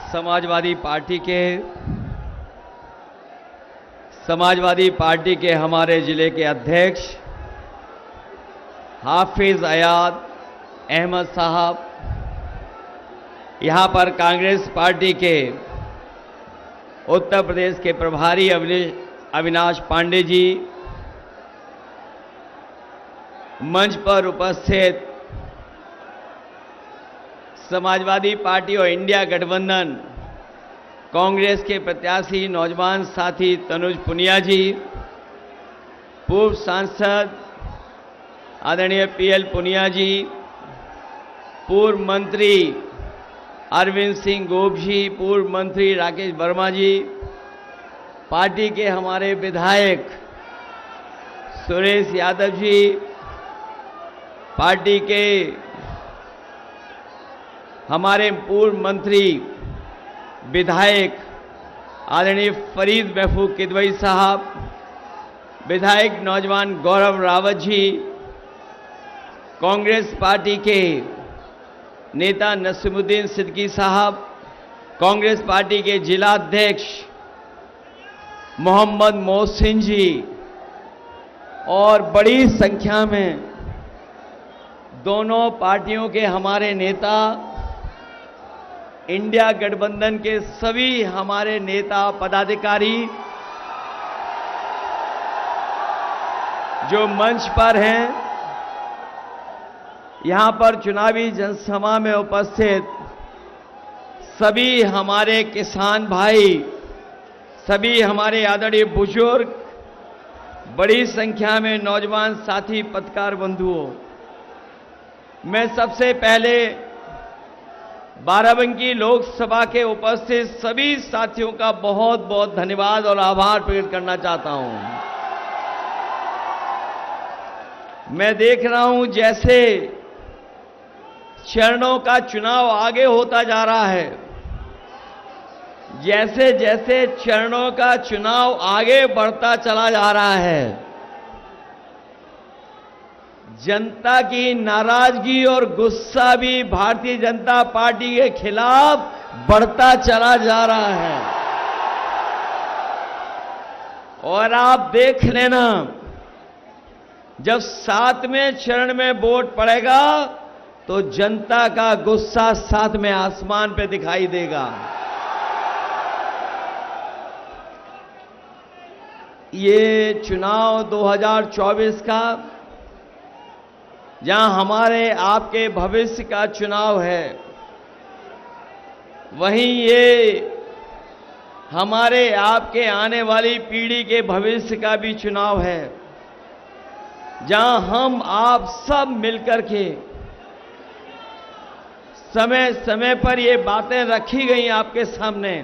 Samajwadi party के हमारे जिले के अध्यक्ष हाफिज अयाद अहमद साहब, यहां पर कांग्रेस पार्टी के उत्तर प्रदेश के प्रभारी अविनाश पांडे जी, मंच पर उपस्थित समाजवादी पार्टी और इंडिया गठबंधन कांग्रेस के प्रत्याशी नौजवान साथी तनुज पुनिया जी, पूर्व सांसद आदरणीय पीएल पुनिया जी, पूर्व मंत्री अरविंद सिंह गोप जी, पूर्व मंत्री राकेश वर्मा जी, पार्टी के हमारे विधायक सुरेश यादव जी, पार्टी के हमारे पूर्व मंत्री विधायक आदरणीय फरीद महफूज किदवई साहब, विधायक नौजवान गौरव रावत जी, कांग्रेस पार्टी के नेता नसीमुद्दीन सिद्दीकी साहब, कांग्रेस पार्टी के जिला अध्यक्ष मोहम्मद मोहसिन जी और बड़ी संख्या में दोनों पार्टियों के हमारे नेता, इंडिया गठबंधन के सभी हमारे नेता पदाधिकारी जो मंच पर हैं, यहां पर चुनावी जनसभा में उपस्थित सभी हमारे किसान भाई, सभी हमारे आदरणीय बुजुर्ग, बड़ी संख्या में नौजवान साथी पत्रकार बंधुओं, मैं सबसे पहले बाराबंकी लोकसभा के उपस्थित सभी साथियों का बहुत बहुत धन्यवाद और आभार प्रकट करना चाहता हूं। मैं देख रहा हूं जैसे चरणों का चुनाव आगे होता जा रहा है, जैसे जैसे चरणों का चुनाव आगे बढ़ता चला जा रहा है, जनता की नाराजगी और गुस्सा भी भारतीय जनता पार्टी के खिलाफ बढ़ता चला जा रहा है। और आप देख लेना, जब 7वें चरण में वोट पड़ेगा तो जनता का गुस्सा 7वें आसमान पे दिखाई देगा। ये चुनाव 2024 का, जहां हमारे आपके भविष्य का चुनाव है, वहीं ये हमारे आपके आने वाली पीढ़ी के भविष्य का भी चुनाव है, जहां हम आप सब मिलकर के समय समय पर ये बातें रखी गई आपके सामने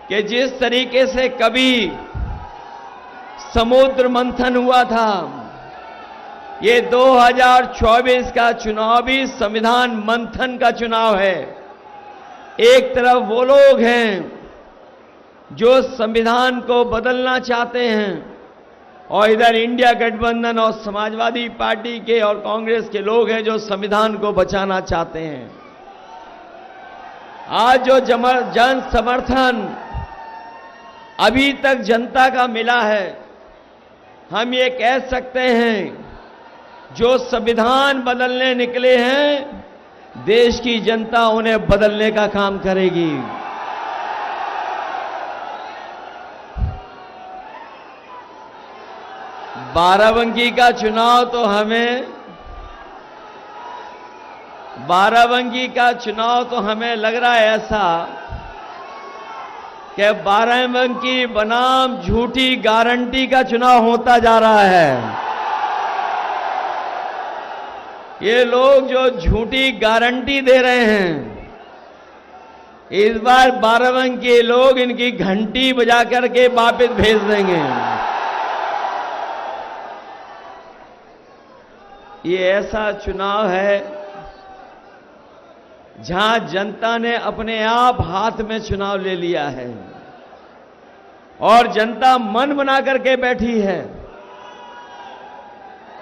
कि जिस तरीके से कभी समुद्र मंथन हुआ था, ये 2024 का चुनाव भी संविधान मंथन का चुनाव है। एक तरफ वो लोग हैं जो संविधान को बदलना चाहते हैं और इधर इंडिया गठबंधन और समाजवादी पार्टी के और कांग्रेस के लोग हैं जो संविधान को बचाना चाहते हैं। आज जो जन समर्थन अभी तक जनता का मिला है, हम ये कह सकते हैं जो संविधान बदलने निकले हैं, देश की जनता उन्हें बदलने का काम करेगी। बाराबंकी का चुनाव तो हमें लग रहा है ऐसा कि बाराबंकी बनाम झूठी गारंटी का चुनाव होता जा रहा है। ये लोग जो झूठी गारंटी दे रहे हैं, इस बार बाराबंकी लोग इनकी घंटी बजा करके वापस भेज देंगे। ये ऐसा चुनाव है जहां जनता ने अपने आप हाथ में चुनाव ले लिया है और जनता मन बना करके बैठी है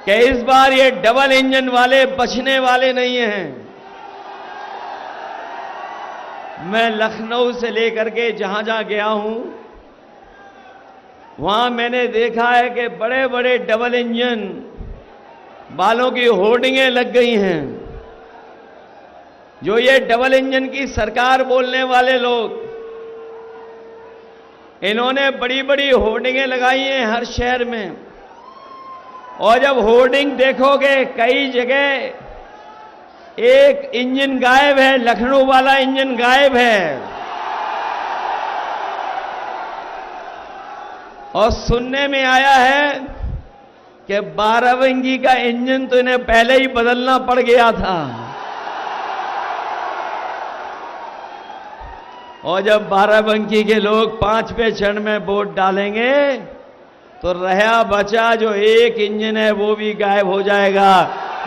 कि इस बार ये डबल इंजन वाले बचने वाले नहीं हैं। मैं लखनऊ से लेकर के जहां जहां गया हूं, वहां मैंने देखा है कि बड़े बड़े डबल इंजन वालों की होर्डिंगें लग गई हैं। जो ये डबल इंजन की सरकार बोलने वाले लोग, इन्होंने बड़ी बड़ी होर्डिंगें लगाई हैं हर शहर में। और जब होर्डिंग देखोगे, कई जगह एक इंजन गायब है, लखनऊ वाला इंजन गायब है। और सुनने में आया है कि बाराबंकी का इंजन तो इन्हें पहले ही बदलना पड़ गया था। और जब बाराबंकी के लोग 5वें चरण में वोट डालेंगे तो रहा बचा जो एक इंजन है वो भी गायब हो जाएगा।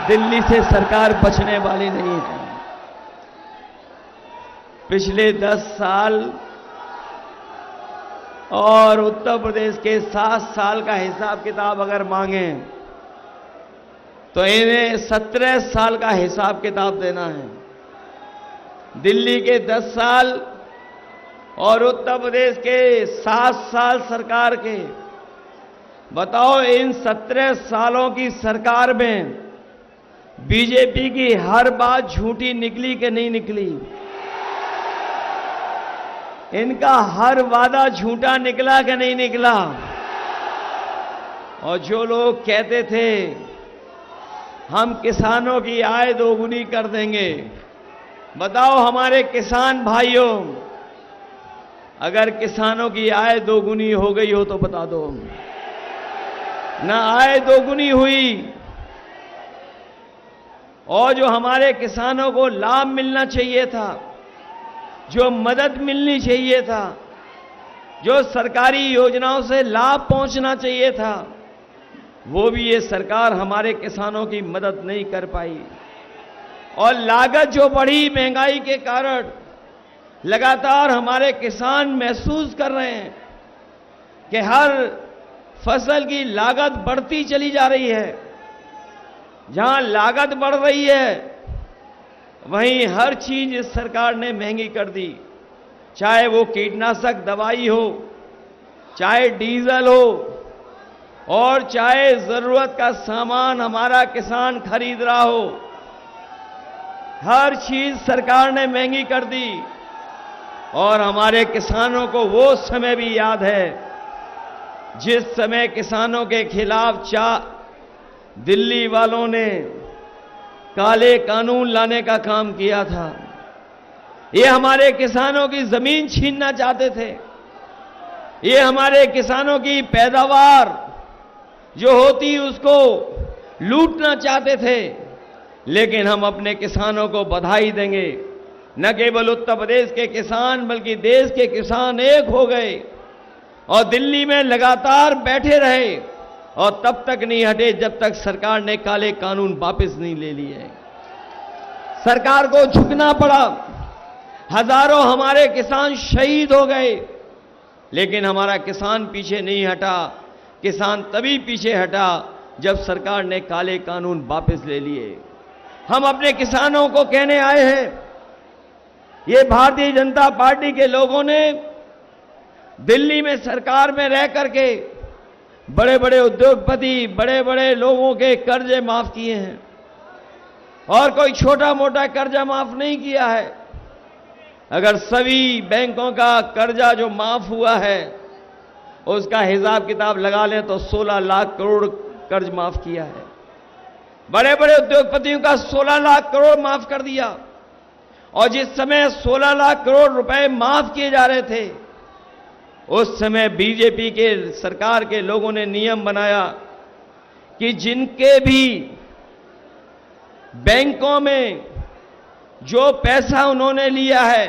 दिल्ली से सरकार बचने वाली नहीं है। पिछले 10 साल और उत्तर प्रदेश के 7 साल का हिसाब किताब अगर मांगे तो इन्हें 17 साल का हिसाब किताब देना है। दिल्ली के 10 साल और उत्तर प्रदेश के 7 साल सरकार के, बताओ इन 17 सालों की सरकार में बीजेपी की हर बात झूठी निकली कि नहीं निकली? इनका हर वादा झूठा निकला कि नहीं निकला? और जो लोग कहते थे हम किसानों की आय दोगुनी कर देंगे, बताओ हमारे किसान भाइयों, अगर किसानों की आय दोगुनी हो गई हो तो बता दो। ना आय दोगुनी हुई, और जो हमारे किसानों को लाभ मिलना चाहिए था, जो मदद मिलनी चाहिए था, जो सरकारी योजनाओं से लाभ पहुंचना चाहिए था, वो भी ये सरकार हमारे किसानों की मदद नहीं कर पाई। और लागत जो बढ़ी महंगाई के कारण, लगातार हमारे किसान महसूस कर रहे हैं कि हर फसल की लागत बढ़ती चली जा रही है। जहां लागत बढ़ रही है वहीं हर चीज इस सरकार ने महंगी कर दी, चाहे वो कीटनाशक दवाई हो, चाहे डीजल हो, और चाहे जरूरत का सामान हमारा किसान खरीद रहा हो। हर चीज सरकार ने महंगी कर दी। और हमारे किसानों को वो समय भी याद है जिस समय किसानों के खिलाफ दिल्ली वालों ने काले कानून लाने का काम किया था। ये हमारे किसानों की जमीन छीनना चाहते थे। ये हमारे किसानों की पैदावार जो होती उसको लूटना चाहते थे। लेकिन हम अपने किसानों को बधाई देंगे, न केवल उत्तर प्रदेश के किसान बल्कि देश के किसान एक हो गए और दिल्ली में लगातार बैठे रहे, और तब तक नहीं हटे जब तक सरकार ने काले कानून वापस नहीं ले लिए। सरकार को झुकना पड़ा, हजारों हमारे किसान शहीद हो गए, लेकिन हमारा किसान पीछे नहीं हटा। किसान तभी पीछे हटा जब सरकार ने काले कानून वापस ले लिए। हम अपने किसानों को कहने आए हैं, ये भारतीय जनता पार्टी के लोगों ने दिल्ली में सरकार में रह करके बड़े बड़े उद्योगपति, बड़े बड़े लोगों के कर्जे माफ किए हैं, और कोई छोटा मोटा कर्जा माफ नहीं किया है। अगर सभी बैंकों का कर्जा जो माफ हुआ है उसका हिसाब किताब लगा लें तो 16 लाख करोड़ कर्ज माफ किया है। बड़े बड़े उद्योगपतियों का 16 लाख करोड़ माफ कर दिया। और जिस समय 16 लाख करोड़ रुपए माफ किए जा रहे थे, उस समय बीजेपी के सरकार के लोगों ने नियम बनाया कि जिनके भी बैंकों में जो पैसा उन्होंने लिया है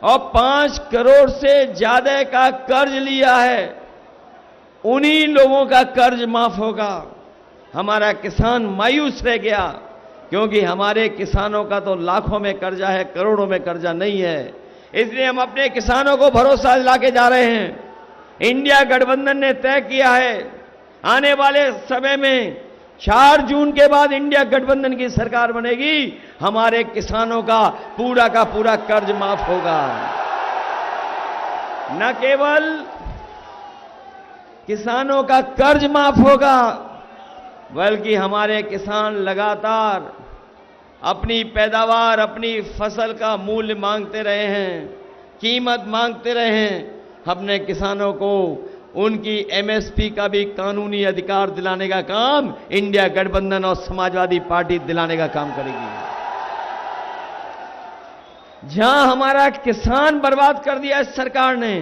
और 5 करोड़ से ज्यादा का कर्ज लिया है, उन्हीं लोगों का कर्ज माफ होगा। हमारा किसान मायूस रह गया, क्योंकि हमारे किसानों का तो लाखों में कर्जा है, करोड़ों में कर्जा नहीं है। इसलिए हम अपने किसानों को भरोसा दिला के जा रहे हैं। इंडिया गठबंधन ने तय किया है आने वाले समय में 4 जून के बाद इंडिया गठबंधन की सरकार बनेगी, हमारे किसानों का पूरा कर्ज माफ होगा। न केवल किसानों का कर्ज माफ होगा, बल्कि हमारे किसान लगातार अपनी पैदावार, अपनी फसल का मूल्य मांगते रहे हैं, कीमत मांगते रहे हैं। हमने किसानों को उनकी एमएसपी का भी कानूनी अधिकार दिलाने का काम इंडिया गठबंधन और समाजवादी पार्टी दिलाने का काम करेगी। जहां हमारा किसान बर्बाद कर दिया इस सरकार ने,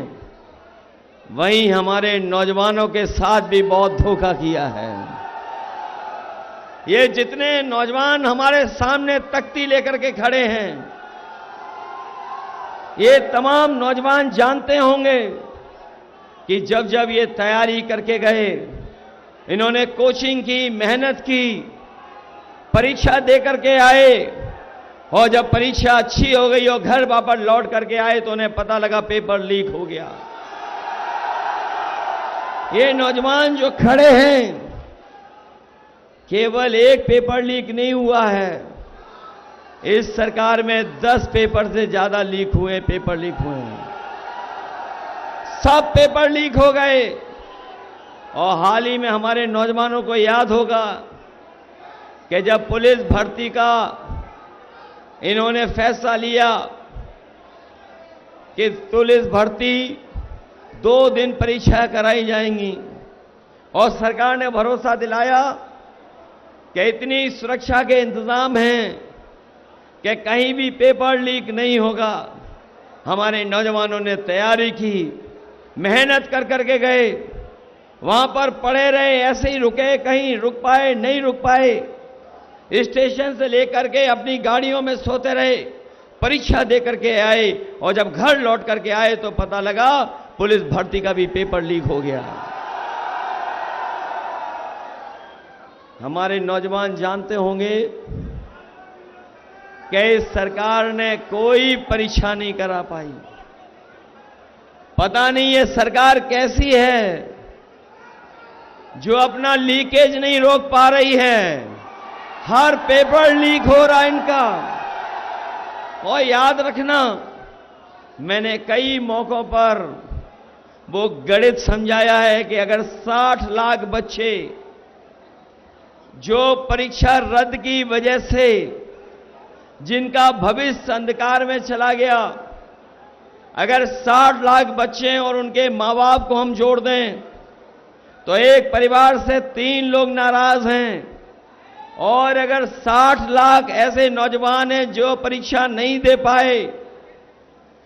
वहीं हमारे नौजवानों के साथ भी बहुत धोखा किया है। ये जितने नौजवान हमारे सामने तख्ती लेकर के खड़े हैं, ये तमाम नौजवान जानते होंगे कि जब जब ये तैयारी करके गए, इन्होंने कोचिंग की, मेहनत की, परीक्षा दे करके आए, और जब परीक्षा अच्छी हो गई और घर वापस लौट करके आए तो उन्हें पता लगा पेपर लीक हो गया। ये नौजवान जो खड़े हैं, केवल एक पेपर लीक नहीं हुआ है, इस सरकार में 10 पेपर से ज्यादा पेपर लीक हुए हैं। सब पेपर लीक हो गए। और हाल ही में हमारे नौजवानों को याद होगा कि जब पुलिस भर्ती का इन्होंने फैसला लिया कि पुलिस भर्ती 2 दिन परीक्षा कराई जाएंगी, और सरकार ने भरोसा दिलाया कि इतनी सुरक्षा के इंतजाम हैं कि कहीं भी पेपर लीक नहीं होगा। हमारे नौजवानों ने तैयारी की, मेहनत कर करके गए, वहां पर पड़े रहे, ऐसे ही रुके, कहीं रुक पाए नहीं रुक पाए, स्टेशन से लेकर के अपनी गाड़ियों में सोते रहे, परीक्षा दे करके आए, और जब घर लौट करके आए तो पता लगा पुलिस भर्ती का भी पेपर लीक हो गया। हमारे नौजवान जानते होंगे कि इस सरकार ने कोई परीक्षा नहीं करा पाई। पता नहीं ये सरकार कैसी है जो अपना लीकेज नहीं रोक पा रही है। हर पेपर लीक हो रहा है इनका। और याद रखना, मैंने कई मौकों पर वो गणित समझाया है कि अगर 60 लाख बच्चे जो परीक्षा रद्द की वजह से जिनका भविष्य अंधकार में चला गया, अगर 60 लाख बच्चे और उनके मां बाप को हम जोड़ दें तो एक परिवार से 3 लोग नाराज हैं। और अगर 60 लाख ऐसे नौजवान हैं जो परीक्षा नहीं दे पाए,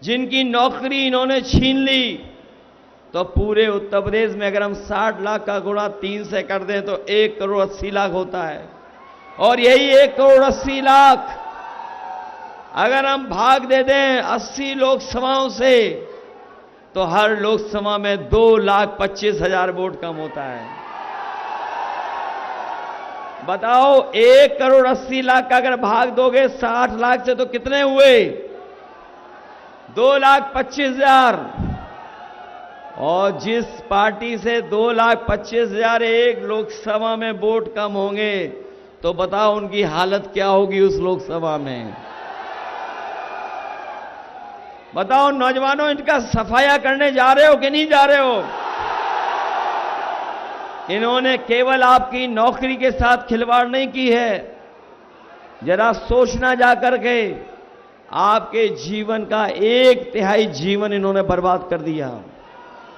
जिनकी नौकरी इन्होंने छीन ली, तो पूरे उत्तर प्रदेश में अगर हम 60 लाख का गुणा 3 से कर दें तो 1 करोड़ 80 लाख होता है। और यही 1 करोड़ 80 लाख अगर हम भाग दे दें 80 लोकसभाओं से, तो हर लोकसभा में 2,25,000 वोट कम होता है। बताओ, 1 करोड़ 80 लाख का अगर भाग दोगे 60 लाख से तो कितने हुए? 2,25,000। और जिस पार्टी से 2,25,000 एक लोकसभा में वोट कम होंगे, तो बताओ उनकी हालत क्या होगी उस लोकसभा में। बताओ नौजवानों, इनका सफाया करने जा रहे हो कि नहीं जा रहे हो? इन्होंने केवल आपकी नौकरी के साथ खिलवाड़ नहीं की है। जरा सोचना जाकर के, आपके जीवन का 1/3 जीवन इन्होंने बर्बाद कर दिया।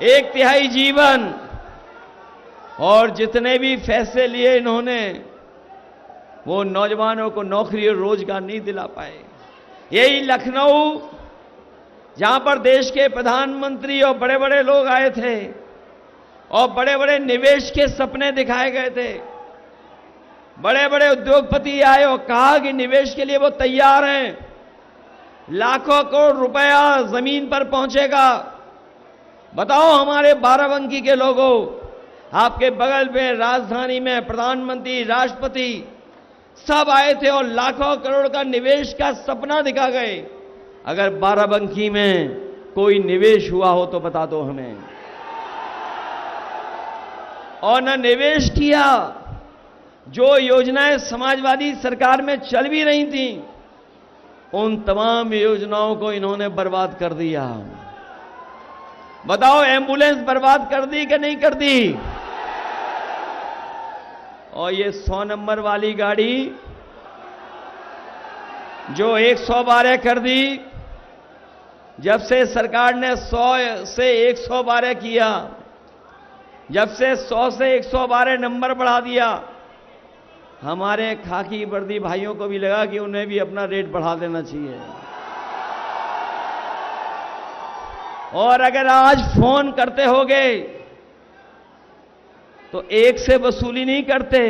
1/3 जीवन। और जितने भी फैसले लिए इन्होंने, वो नौजवानों को नौकरी और रोजगार नहीं दिला पाए। यही लखनऊ, जहां पर देश के प्रधानमंत्री और बड़े बड़े लोग आए थे और बड़े बड़े निवेश के सपने दिखाए गए थे, बड़े बड़े उद्योगपति आए और कहा कि निवेश के लिए वो तैयार हैं, लाखों करोड़ रुपया जमीन पर पहुंचेगा। बताओ हमारे बाराबंकी के लोगों, आपके बगल में राजधानी में प्रधानमंत्री, राष्ट्रपति सब आए थे और लाखों करोड़ का निवेश का सपना दिखा गए। अगर बाराबंकी में कोई निवेश हुआ हो तो बता दो हमें। और न निवेश किया जो योजनाएं समाजवादी सरकार में चल भी रही थी, उन तमाम योजनाओं को इन्होंने बर्बाद कर दिया। बताओ, एम्बुलेंस बर्बाद कर दी कि नहीं कर दी? और ये 100 नंबर वाली गाड़ी जो 112 कर दी, जब से सरकार ने 100 से 112 किया, जब से 100 से 112 नंबर बढ़ा दिया, हमारे खाकी वर्दी भाइयों को भी लगा कि उन्हें भी अपना रेट बढ़ा देना चाहिए। और अगर आज फोन करते होगे तो एक से वसूली नहीं करते,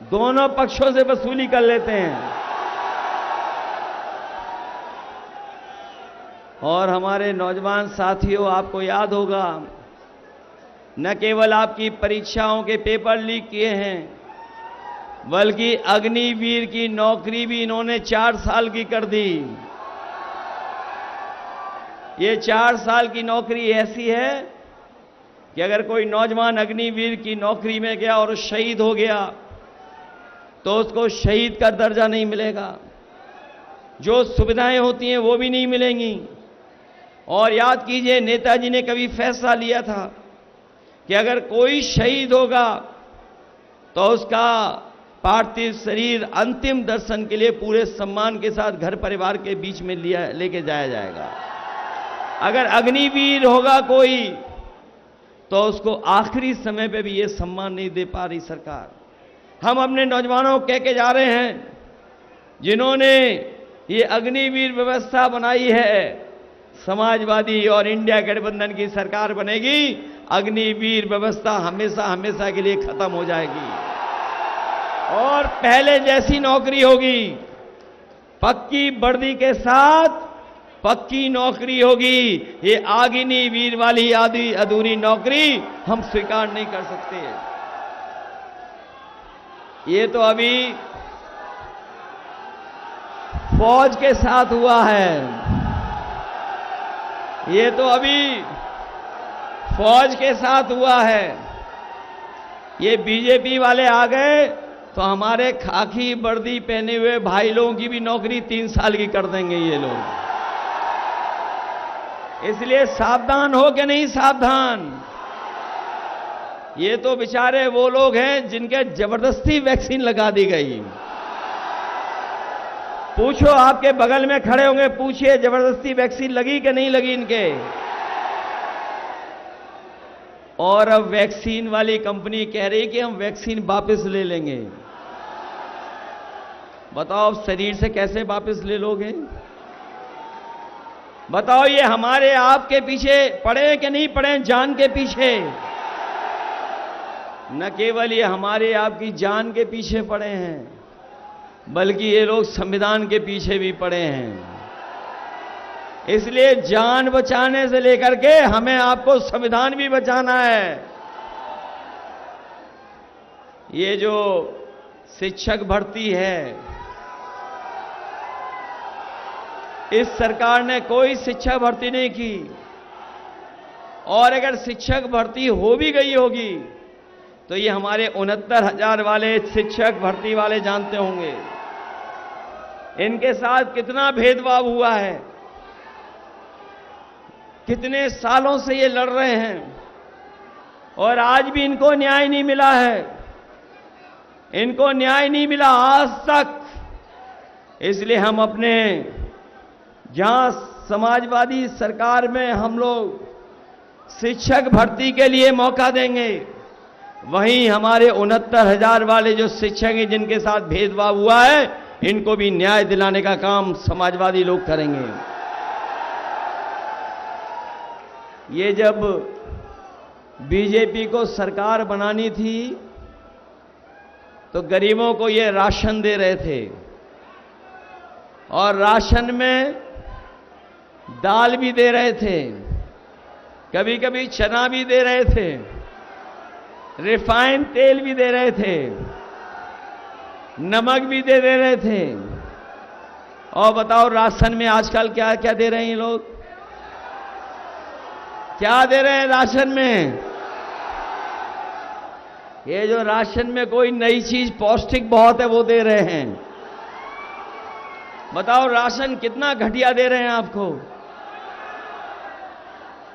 दोनों पक्षों से वसूली कर लेते हैं। और हमारे नौजवान साथियों, आपको याद होगा, न केवल आपकी परीक्षाओं के पेपर लीक किए हैं, बल्कि अग्निवीर की नौकरी भी इन्होंने 4 साल की कर दी। ये 4 साल की नौकरी ऐसी है कि अगर कोई नौजवान अग्निवीर की नौकरी में गया और शहीद हो गया तो उसको शहीद का दर्जा नहीं मिलेगा, जो सुविधाएं होती हैं वो भी नहीं मिलेंगी। और याद कीजिए, नेताजी ने कभी फैसला लिया था कि अगर कोई शहीद होगा तो उसका पार्थिव शरीर अंतिम दर्शन के लिए पूरे सम्मान के साथ घर परिवार के बीच में लेके जाया जाएगा। अगर अग्निवीर होगा कोई तो उसको आखिरी समय पे भी ये सम्मान नहीं दे पा रही सरकार। हम अपने नौजवानों को कह के जा रहे हैं, जिन्होंने ये अग्निवीर व्यवस्था बनाई है, समाजवादी और इंडिया गठबंधन की सरकार बनेगी, अग्निवीर व्यवस्था हमेशा हमेशा के लिए खत्म हो जाएगी और पहले जैसी नौकरी होगी, पक्की वर्दी के साथ पक्की नौकरी होगी। ये अग्निवीर वाली आधी अधूरी नौकरी हम स्वीकार नहीं कर सकते। ये तो अभी फौज के साथ हुआ है, ये तो अभी फौज के साथ हुआ है। ये बीजेपी वाले आ गए तो हमारे खाकी वर्दी पहने हुए भाई लोगों की भी नौकरी 3 साल की कर देंगे ये लोग। इसलिए सावधान हो कि नहीं सावधान? ये तो बेचारे वो लोग हैं जिनके जबरदस्ती वैक्सीन लगा दी गई। पूछो, आपके बगल में खड़े होंगे, पूछिए जबरदस्ती वैक्सीन लगी कि नहीं लगी इनके। और अब वैक्सीन वाली कंपनी कह रही कि हम वैक्सीन वापस ले लेंगे। बताओ, अब शरीर से कैसे वापस ले लोगे? बताओ, ये हमारे आपके पीछे पड़े कि नहीं पड़े? जान के पीछे। न केवल ये हमारे आपकी जान के पीछे पड़े हैं, बल्कि ये लोग संविधान के पीछे भी पड़े हैं। इसलिए जान बचाने से लेकर के हमें आपको संविधान भी बचाना है। ये जो शिक्षक भर्ती है, इस सरकार ने कोई शिक्षक भर्ती नहीं की, और अगर शिक्षक भर्ती हो भी गई होगी तो ये हमारे 69,000 वाले शिक्षक भर्ती वाले जानते होंगे इनके साथ कितना भेदभाव हुआ है। कितने सालों से ये लड़ रहे हैं और आज भी इनको न्याय नहीं मिला है। इनको न्याय नहीं मिला आज तक। इसलिए हम अपने, जहां समाजवादी सरकार में हम लोग शिक्षक भर्ती के लिए मौका देंगे, वहीं हमारे 69,000 वाले जो शिक्षक हैं जिनके साथ भेदभाव हुआ है, इनको भी न्याय दिलाने का काम समाजवादी लोग करेंगे। ये जब बीजेपी को सरकार बनानी थी तो गरीबों को ये राशन दे रहे थे, और राशन में दाल भी दे रहे थे, कभी कभी चना भी दे रहे थे, रिफाइंड तेल भी दे रहे थे, नमक भी दे रहे थे। और बताओ, राशन में आजकल क्या क्या दे रहे हैं ये लोग? क्या दे रहे हैं राशन में? ये जो राशन में कोई नई चीज पौष्टिक बहुत है वो दे रहे हैं। बताओ राशन कितना घटिया दे रहे हैं आपको।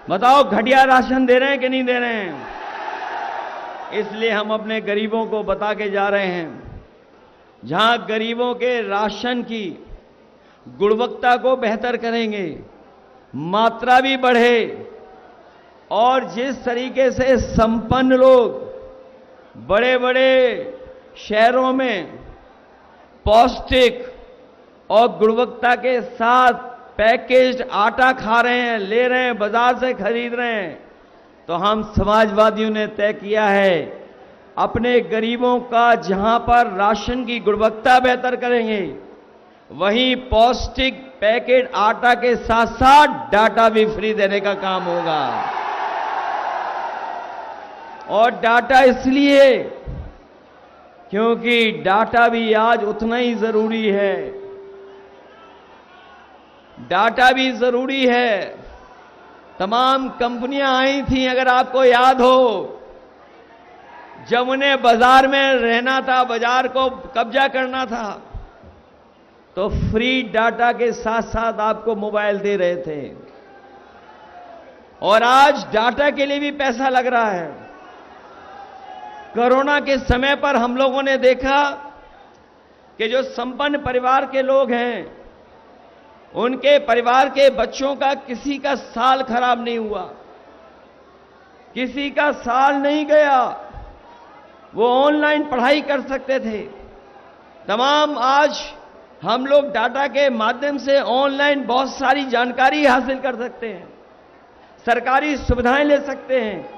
बताओ घटिया राशन दे रहे हैं कि नहीं दे रहे हैं। इसलिए हम अपने गरीबों को बता के जा रहे हैं, जहां गरीबों के राशन की गुणवत्ता को बेहतर करेंगे, मात्रा भी बढ़े, और जिस तरीके से संपन्न लोग बड़े बड़े शहरों में पौष्टिक और गुणवत्ता के साथ पैकेज्ड आटा खा रहे हैं, ले रहे हैं, बाजार से खरीद रहे हैं, तो हम समाजवादियों ने तय किया है अपने गरीबों का जहां पर राशन की गुणवत्ता बेहतर करेंगे, वहीं पौष्टिक पैकेट आटा के साथ साथ डाटा भी फ्री देने का काम होगा। और डाटा इसलिए क्योंकि डाटा भी आज उतना ही जरूरी है। डाटा भी जरूरी है। तमाम कंपनियां आई थी, अगर आपको याद हो, जब उन्हें बाजार में रहना था, बाजार को कब्जा करना था, तो फ्री डाटा के साथ साथ आपको मोबाइल दे रहे थे। और आज डाटा के लिए भी पैसा लग रहा है। कोरोना के समय पर हम लोगों ने देखा कि जो संपन्न परिवार के लोग हैं, उनके परिवार के बच्चों का किसी का साल खराब नहीं हुआ, किसी का साल नहीं गया, वो ऑनलाइन पढ़ाई कर सकते थे। तमाम आज हम लोग डाटा के माध्यम से ऑनलाइन बहुत सारी जानकारी हासिल कर सकते हैं, सरकारी सुविधाएं ले सकते हैं।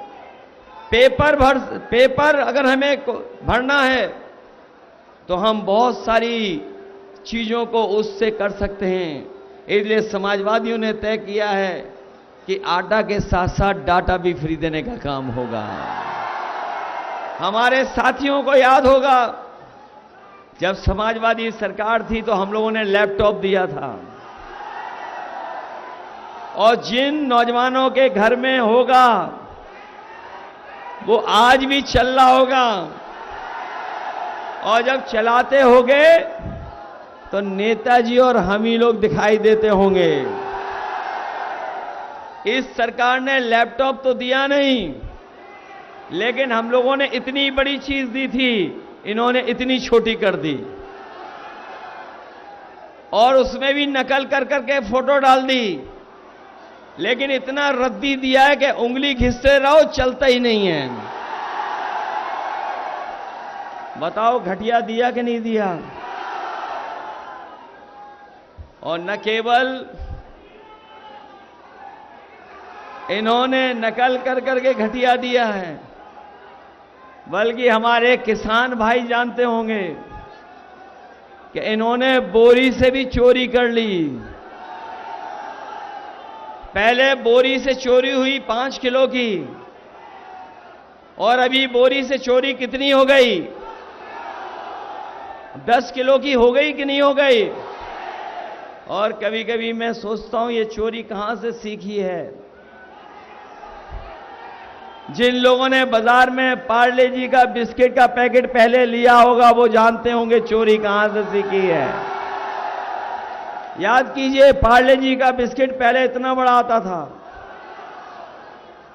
पेपर अगर हमें भरना है तो हम बहुत सारी चीजों को उससे कर सकते हैं। इसलिए समाजवादियों ने तय किया है कि आटा के साथ साथ डाटा भी फ्री देने का काम होगा। हमारे साथियों को याद होगा, जब समाजवादी सरकार थी तो हम लोगों ने लैपटॉप दिया था, और जिन नौजवानों के घर में होगा वो आज भी चल रहा होगा, और जब चलाते होंगे तो नेताजी और हम ही लोग दिखाई देते होंगे। इस सरकार ने लैपटॉप तो दिया नहीं, लेकिन हम लोगों ने इतनी बड़ी चीज दी थी, इन्होंने इतनी छोटी कर दी, और उसमें भी नकल कर करके फोटो डाल दी। लेकिन इतना रद्दी दिया है कि उंगली घिसते रहो, चलता ही नहीं है। बताओ घटिया दिया कि नहीं दिया। और न केवल इन्होंने नकल कर करके घटिया दिया है, बल्कि हमारे किसान भाई जानते होंगे कि इन्होंने बोरी से भी चोरी कर ली। पहले बोरी से चोरी हुई 5 किलो की, और अभी बोरी से चोरी कितनी हो गई? 10 किलो की हो गई कि नहीं हो गई? और कभी कभी मैं सोचता हूं ये चोरी कहां से सीखी है। जिन लोगों ने बाजार में पार्ले जी का बिस्किट का पैकेट पहले लिया होगा वो जानते होंगे चोरी कहां से सीखी है। याद कीजिए, पार्ले जी का बिस्किट पहले इतना बड़ा आता था,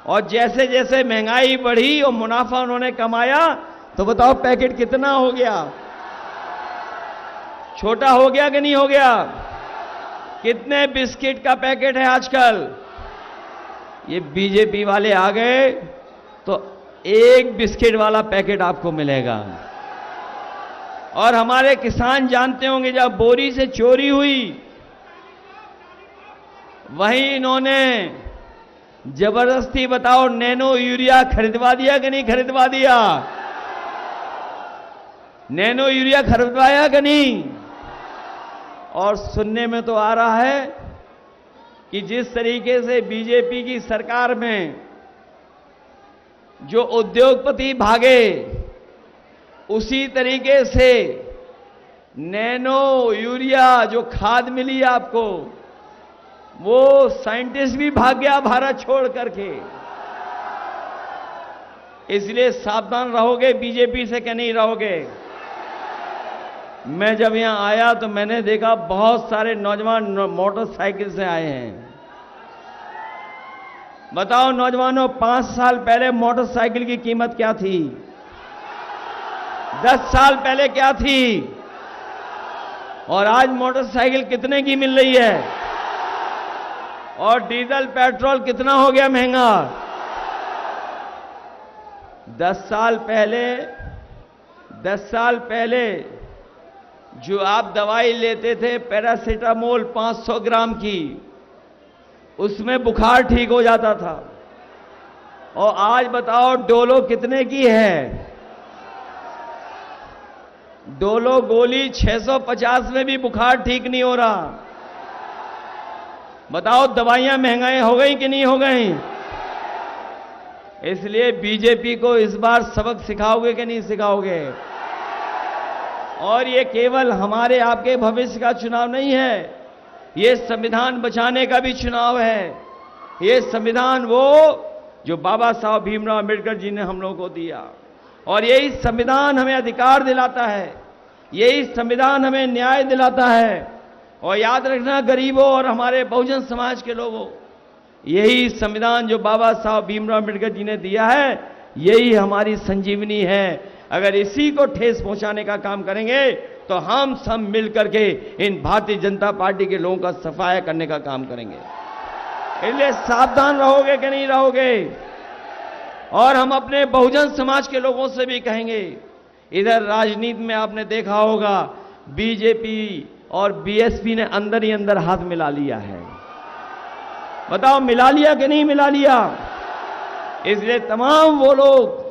और जैसे जैसे महंगाई बढ़ी और मुनाफा उन्होंने कमाया, तो बताओ पैकेट कितना हो गया? छोटा हो गया कि नहीं हो गया? कितने बिस्किट का पैकेट है आजकल? ये बीजेपी वाले आ गए तो एक बिस्किट वाला पैकेट आपको मिलेगा। और हमारे किसान जानते होंगे, जब बोरी से चोरी हुई, वहीं इन्होंने जबरदस्ती बताओ नैनो यूरिया खरीदवा दिया कि नहीं खरीदवा दिया? नैनो यूरिया खरीदवाया कि नहीं? और सुनने में तो आ रहा है कि जिस तरीके से बीजेपी की सरकार में जो उद्योगपति भागे, उसी तरीके से नैनो यूरिया जो खाद मिली आपको, वो साइंटिस्ट भी भाग गया भारत छोड़ करके। इसलिए सावधान रहोगे बीजेपी से कि नहीं रहोगे? मैं जब यहां आया तो मैंने देखा बहुत सारे नौजवान मोटरसाइकिल से आए हैं। बताओ नौजवानों, 5 साल पहले मोटरसाइकिल की कीमत क्या थी? 10 साल पहले क्या थी? और आज मोटरसाइकिल कितने की मिल रही है? और डीजल पेट्रोल कितना हो गया महंगा? 10 साल पहले जो आप दवाई लेते थे पैरासीटामोल 500 ग्राम की, उसमें बुखार ठीक हो जाता था। और आज बताओ डोलो कितने की है? डोलो गोली 650 में भी बुखार ठीक नहीं हो रहा। बताओ दवाइयां महंगाई हो गई कि नहीं हो गई? इसलिए बीजेपी को इस बार सबक सिखाओगे कि नहीं सिखाओगे? और ये केवल हमारे आपके भविष्य का चुनाव नहीं है, ये संविधान बचाने का भी चुनाव है। ये संविधान वो जो बाबा साहब भीमराव अम्बेडकर जी ने हम लोगों को दिया, और यही संविधान हमें अधिकार दिलाता है, यही संविधान हमें न्याय दिलाता है। और याद रखना गरीबों और हमारे बहुजन समाज के लोगों, यही संविधान जो बाबा साहब भीमराव अम्बेडकर जी ने दिया है, यही हमारी संजीवनी है। अगर इसी को ठेस पहुंचाने का काम करेंगे तो हम सब मिलकर के इन भारतीय जनता पार्टी के लोगों का सफाया करने का काम करेंगे। इसलिए सावधान रहोगे कि नहीं रहोगे? और हम अपने बहुजन समाज के लोगों से भी कहेंगे, इधर राजनीति में आपने देखा होगा बीजेपी और बीएसपी ने अंदर ही अंदर हाथ मिला लिया है। बताओ मिला लिया कि नहीं मिला लिया? इसलिए तमाम वो लोग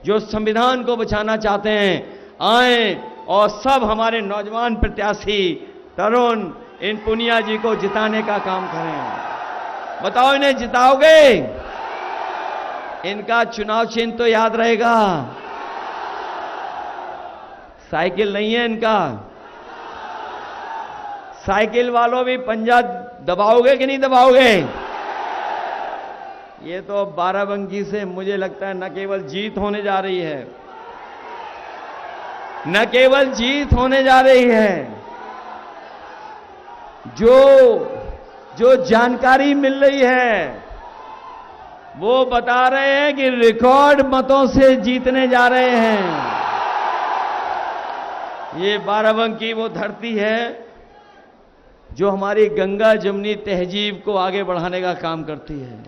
जो संविधान को बचाना चाहते हैं, आए और सब हमारे नौजवान प्रत्याशी तरुण इन पुनिया जी को जिताने का काम करें। बताओ इन्हें जिताओगे? इनका चुनाव चिन्ह तो याद रहेगा, साइकिल नहीं है इनका। साइकिल वालों भी पंजा दबाओगे कि नहीं दबाओगे? ये तो बाराबंकी से मुझे लगता है न केवल जीत होने जा रही है, न केवल जीत होने जा रही है, जो जानकारी मिल रही है वो बता रहे हैं कि रिकॉर्ड मतों से जीतने जा रहे हैं। ये बाराबंकी वो धरती है जो हमारी गंगा जमुनी तहजीब को आगे बढ़ाने का काम करती है,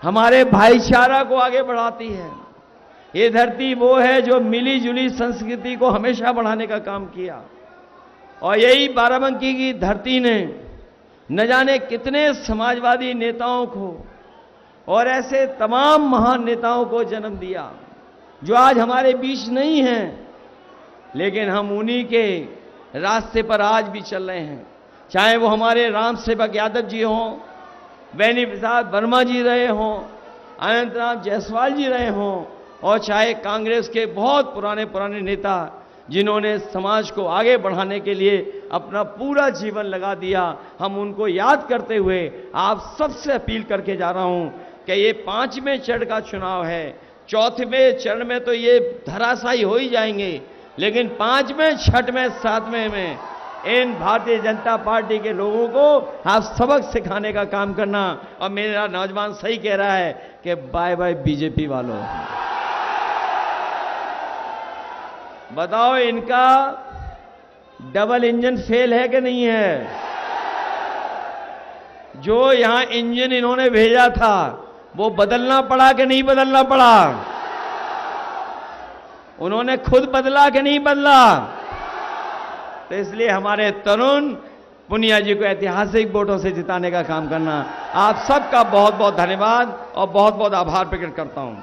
हमारे भाईचारा को आगे बढ़ाती है। ये धरती वो है जो मिली जुली संस्कृति को हमेशा बढ़ाने का काम किया। और यही बाराबंकी की धरती ने न जाने कितने समाजवादी नेताओं को और ऐसे तमाम महान नेताओं को जन्म दिया जो आज हमारे बीच नहीं हैं, लेकिन हम उन्हीं के रास्ते पर आज भी चल रहे हैं। चाहे वो हमारे राम सेवक यादव जी हों, बेनी प्रसाद वर्मा जी रहे हों, अनंतराम जायसवाल जी रहे हों, और चाहे कांग्रेस के बहुत पुराने नेता जिन्होंने समाज को आगे बढ़ाने के लिए अपना पूरा जीवन लगा दिया, हम उनको याद करते हुए आप सबसे अपील करके जा रहा हूं कि ये 5वें चरण का चुनाव है। 4वें चरण में तो ये धराशायी हो ही जाएंगे, लेकिन 5वें, 6वें, 7वें में इन भारतीय जनता पार्टी के लोगों को आप सबक सिखाने का काम करना। और मेरा नौजवान सही कह रहा है कि बाय बाय बीजेपी वालों। बताओ इनका डबल इंजन फेल है कि नहीं है? जो यहां इंजन इन्होंने भेजा था वो बदलना पड़ा कि नहीं बदलना पड़ा? उन्होंने खुद बदला कि नहीं बदला? तो इसलिए हमारे तरुण पुनिया जी को ऐतिहासिक वोटों से जिताने का काम करना। आप सबका बहुत बहुत धन्यवाद और बहुत बहुत आभार प्रकट करता हूं।